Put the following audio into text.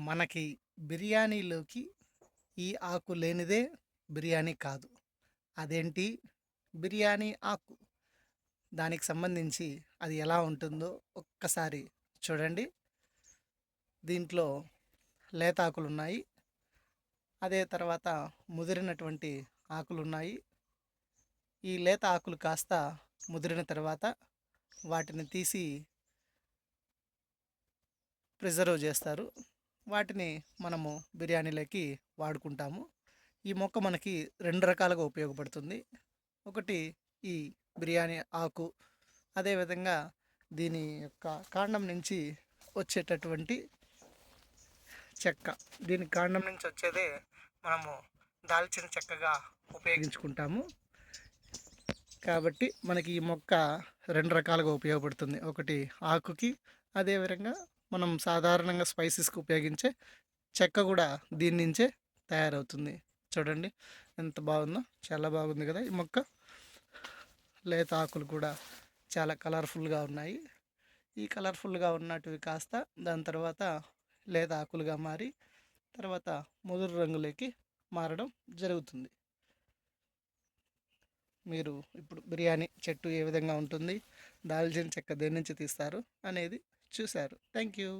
మనకి బిర్యానీలోకి ఈ ఆకు లేనిదే బిర్యానీ కాదు. అదేంటి? బిర్యానీ ఆకు. దానికి సంబంధించి అది ఎలా ఉంటుందో ఒక్కసారి చూడండి. దీంట్లో లేత ఆకులున్నాయి. అదే తర్వాత ముదిరినటువంటి ఆకులున్నాయి. ఈ లేత ఆకులు కాస్త ముదిరిన తర్వాత వాటిని తీసి ప్రిజర్వ్ చేస్తారు. వాటిని మనము బిర్యానీలోకి వాడుకుంటాము. ఈ మొక్క మనకి 2 రకాలుగా ఉపయోగపడుతుంది. ఒకటి ఈ బిర్యానీ ఆకు, అదేవిధంగా దీని యొక్క కాండం నుంచి వచ్చేటటువంటి చెక్క. దీని కాండం నుంచి వచ్చేదే మనము దాల్చిన చెక్కగా ఉపయోగించుకుంటాము. కాబట్టి మనకి ఈ మొక్క 2 రకాలుగా ఉపయోగపడుతుంది. ఒకటి ఆకుకి, అదేవిధంగా మనం సాధారణంగా స్పైసెస్కి ఉపయోగించే చెక్క కూడా దీని నుంచే తయారవుతుంది. చూడండి ఎంత బాగుందో, చాలా బాగుంది కదా ఈ మొక్క. లేత ఆకులు కూడా చాలా కలర్ఫుల్గా ఉన్నాయి. ఈ కలర్ఫుల్గా ఉన్నటివి కాస్త దాని తర్వాత లేత ఆకులుగా మారి తర్వాత ముదురు రంగులోకి మారడం జరుగుతుంది. మీరు ఇప్పుడు బిర్యానీ చెట్టు ఏ విధంగా ఉంటుంది, దాల్చిన చెక్క దేని నుంచి తీస్తారు అనేది చూశారు. Thank you.